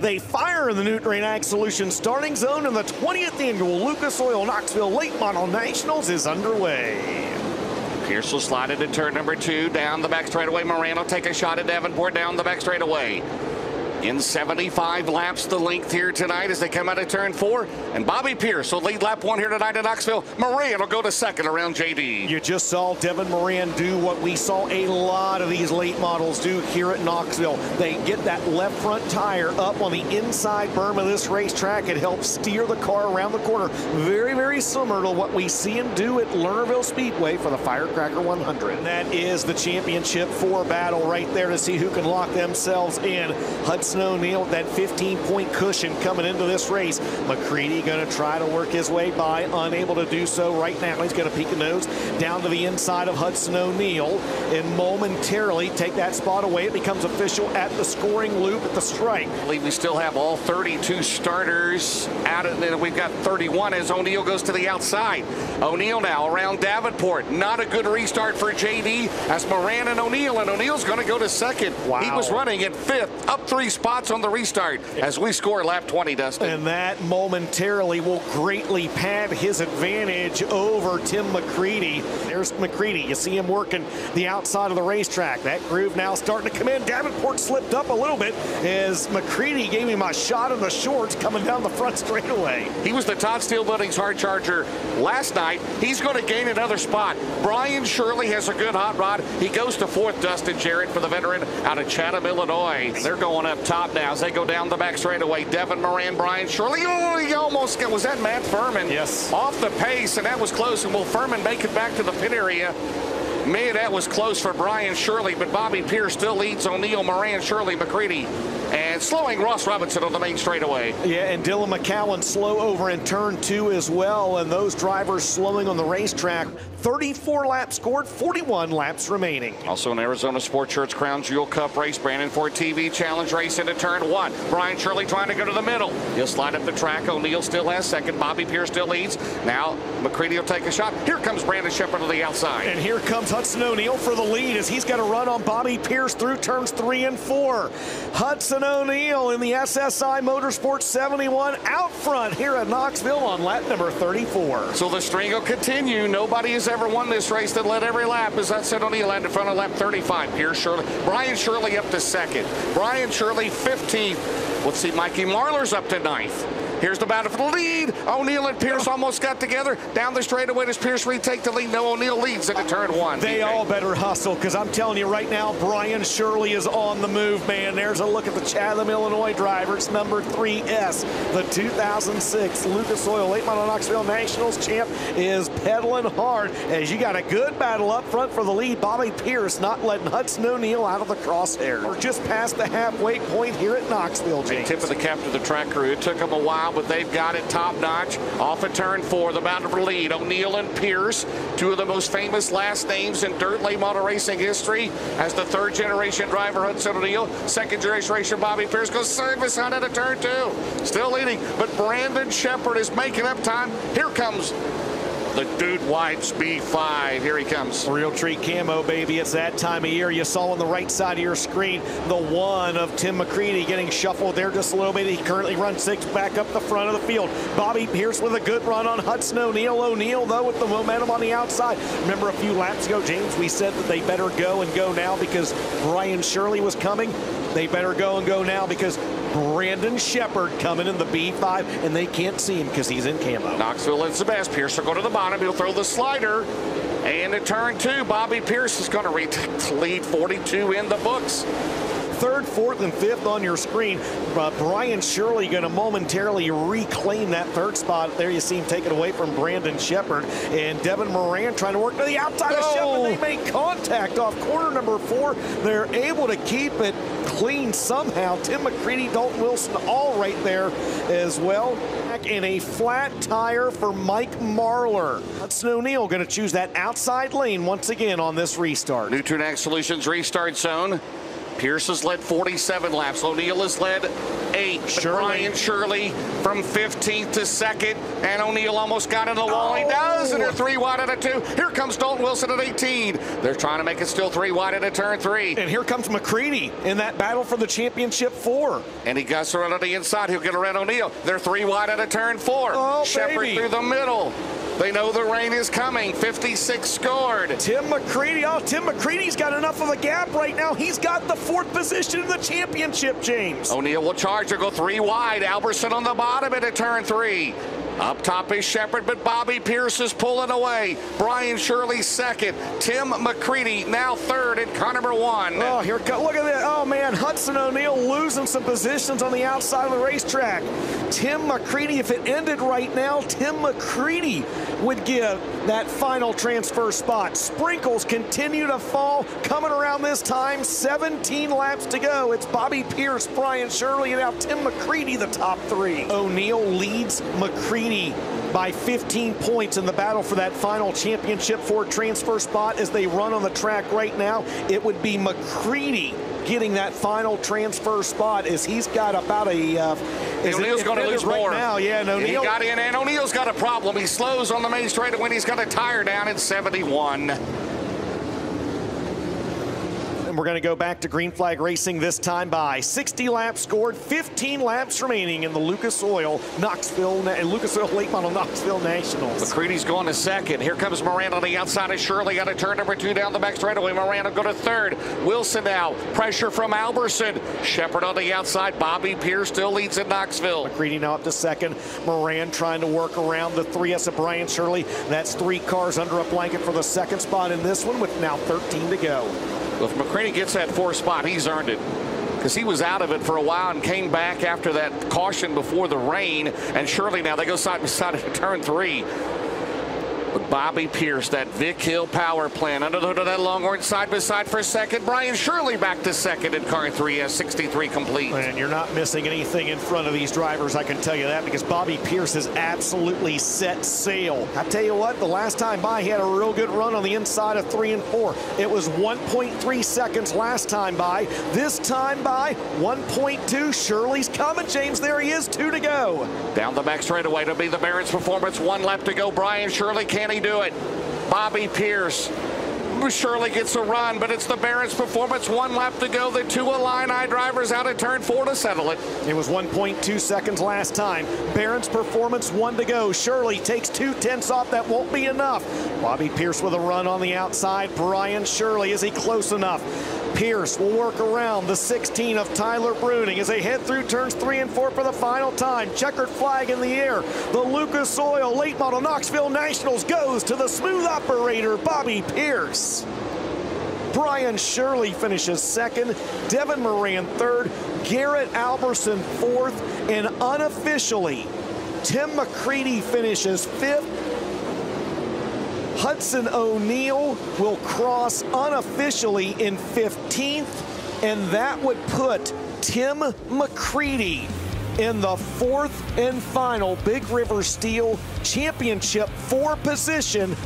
They fire in the Nutrient Ag Solutions starting zone, and the 20th annual Lucas Oil Knoxville Late Model Nationals is underway. Pierce will slide into turn number 2 down the back straightaway. Moran will take a shot at Davenport down the back straightaway. In 75 laps, the length here tonight as they come out of turn 4. And Bobby Pierce will lead lap 1 here tonight in Knoxville. Moran will go to second around JD. You just saw Devin Moran do what we saw a lot of these late models do here at Knoxville. They get that left front tire up on the inside berm of this racetrack. It helps steer the car around the corner. Very, very similar to what we see him do at Lernerville Speedway for the Firecracker 100. And that is the championship 4 battle right there to see who can lock themselves in. Hudson O'Neal with that 15-point cushion coming into this race. McCready going to try to work his way by, unable to do so right now. He's going to peek a nose down to the inside of Hudson O'Neal and momentarily take that spot away. It becomes official at the scoring loop at the strike. I believe we still have all 32 starters out of it. We've got 31 as O'Neal goes to the outside. O'Neal now around Davenport. Not a good restart for JD as Moran and O'Neal's going to go to second. Wow. He was running in 5th, up 3 spots on the restart as we score lap 20, Dustin. And that momentarily will greatly pad his advantage over Tim McCready. There's McCready. You see him working the outside of the racetrack. That groove now starting to come in. Davenport slipped up a little bit as McCready gave him a shot in the shorts coming down the front straightaway. He was the Todd Steel Building's hard charger last night. He's going to gain another spot. Brian Shirley has a good hot rod. He goes to 4th, Dustin Jarrett for the veteran out of Chatham, Illinois. They're going up top now as they go down the back straightaway. Devin Moran, Brian Shirley. Oh, he almost got, was that Matt Furman? Yes. Off the pace, and that was close. And will Furman make it back to the pit area? Man, that was close for Brian Shirley, but Bobby Pierce still leads O'Neal, Moran, Shirley, McCready, and slowing Ross Robinson on the main straightaway. Yeah, and Dylan McCowan slow over in turn 2 as well, and those drivers slowing on the racetrack. 34 laps scored, 41 laps remaining. Also an Arizona Sports Shirts Crown Jewel Cup race, Brandon Ford TV Challenge race into turn 1. Brian Shirley trying to go to the middle. He'll slide up the track. O'Neal still has second. Bobby Pierce still leads. Now McCready will take a shot. Here comes Brandon Shepard to the outside. And here comes Hudson O'Neal for the lead as he's got to run on Bobby Pierce through turns 3 and 4. Hudson O'Neal in the SSI Motorsports 71 out front here at Knoxville on lap number 34. So the string will continue. Nobody has ever won this race that led every lap as Hudson O'Neal in front of lap 35. Pierce Shirley, Brian Shirley up to 2nd. Brian Shirley 15th. Let's see, Mikey Marlar's up to 9th. Here's the battle for the lead. O'Neal and Pierce almost got together. Down the straightaway, does Pierce retake the lead? No, O'Neal leads into turn 1. They all better hustle, because I'm telling you right now, Brian Shirley is on the move, man. There's a look at the Chatham, Illinois driver. It's number 3S. The 2006 Lucas Oil Late Model Knoxville Nationals champ is pedaling hard as you got a good battle up front for the lead. Bobby Pierce not letting Hudson O'Neal out of the crosshair. We're just past the halfway point here at Knoxville, James. Tip of the cap to the track crew. It took them a while, but they've got it top notch. Off at turn 4, the battle for lead. O'Neal and Pierce, 2 of the most famous last names in dirt late model racing history. As the 3rd generation driver, Hudson O'Neal, 2nd generation Bobby Pierce goes service on into turn 2. Still leading, but Brandon Shepard is making up time. Here comes the Dude White's B5. Here he comes. Real treat camo, baby. It's that time of year. You saw on the right side of your screen the 1 of Tim McCready getting shuffled there just a little bit. He currently runs 6th back up the front of the field. Bobby Pierce with a good run on Hudson O'Neal. O'Neal, though, with the momentum on the outside. Remember a few laps ago, James, we said that they better go and go now because Brian Shirley was coming. They better go and go now because Brandon Shepard coming in the B5, and they can't see him because he's in camo. Knoxville is the best. Pierce will go to the bottom. He'll throw the slider. And at turn 2, Bobby Pierce is going to lead 42 in the books. 3rd, 4th, and 5th on your screen. Brian Shirley going to momentarily reclaim that 3rd spot. There you see him take it away from Brandon Shepard. And Devin Moran trying to work to the outside of Shepard. They make contact off corner number 4. They're able to keep it clean somehow. Tim McCready, Dalton Wilson all right there as well. And a flat tire for Mike Marlar. Hudson O'Neal going to choose that outside lane once again on this restart. Nutrient Ag Solutions restart zone. Pierce has led 47 laps. O'Neal has led 8. Brian Shirley from 15th to 2nd. And O'Neal almost got in the wall. He does, and they're 3 wide out of 2. Here comes Dalton Wilson at 18. They're trying to make it still 3 wide into turn 3. And here comes McCready in that battle for the championship 4. And he guts around on the inside. He'll get around O'Neal. They're 3 wide out of turn 4. Oh, Shepherd through the middle. They know the rain is coming. 56 scored. Tim McCready's got enough of a gap right now. He's got the 4th position in the championship, James. O'Neal will charge. He'll go 3 wide. Albertson on the bottom into turn 3. Up top is Shepherd, but Bobby Pierce is pulling away. Brian Shirley 2nd. Tim McCready now 3rd and car number 1. Oh, look at that. Oh, man, Hudson O'Neal losing some positions on the outside of the racetrack. Tim McCready, if it ended right now, Tim McCready would give that final transfer spot. Sprinkles continue to fall. Coming around this time, 17 laps to go. It's Bobby Pierce, Brian Shirley, and now Tim McCready, the top 3. O'Neal leads McCready by 15 points in the battle for that final championship 4 transfer spot. As they run on the track right now, it would be McCready getting that final transfer spot, as he's got about a O'Neal's going to lose more. Now. Yeah, and O'Neal got in, and O'Neal's got a problem. He slows on the main straight when he's got a tire down in 71. And we're going to go back to green flag racing, this time by 60 laps scored, 15 laps remaining in the Lucas Oil late model Knoxville Nationals. McCready's going to 2nd. Here comes Moran on the outside of Shirley. Got a turn number 2 down the back straightaway. Moran will go to 3rd. Wilson now. Pressure from Albertson. Shepherd on the outside. Bobby Pierce still leads in Knoxville. McCready now up to 2nd. Moran trying to work around the 3S of Brian Shirley. That's 3 cars under a blanket for the 2nd spot in this one, with now 13 to go. Well, if McCready gets that 4th spot, he's earned it, because he was out of it for a while and came back after that caution before the rain. And Shirley now, they go side by side at turn 3. But Bobby Pierce, that Vic Hill power plant, under the hood of that Longhorn, side by side for 2nd. Brian Shirley back to 2nd in car 3 as 63 complete. And you're not missing anything in front of these drivers, I can tell you that, because Bobby Pierce has absolutely set sail. I tell you what, the last time by, he had a real good run on the inside of 3 and 4. It was 1.3 seconds last time by. This time by, 1.2. Shirley's coming, James. There he is, 2 to go. Down the back straightaway, it'll be the Barron's Performance. 1 lap to go. Brian Shirley, can he do it? Bobby Pierce. Shirley gets a run, but it's the Barron's Performance. 1 lap to go. The 2 Illini drivers out at turn 4 to settle it. It was 1.2 seconds last time. Barron's Performance, 1 to go. Shirley takes 2/10 off. That won't be enough. Bobby Pierce with a run on the outside. Brian Shirley, is he close enough? Pierce will work around the 16 of Tyler Bruning as they head through turns 3 and 4 for the final time. Checkered flag in the air. The Lucas Oil late model Knoxville Nationals goes to the smooth operator, Bobby Pierce. Brian Shirley finishes 2nd. Devin Moran 3rd. Garrett Albertson 4th. And unofficially, Tim McCready finishes 5th. Hudson O'Neal will cross unofficially in 15th, and that would put Tim McCready in the 4th and final Big River Steel Championship 4 position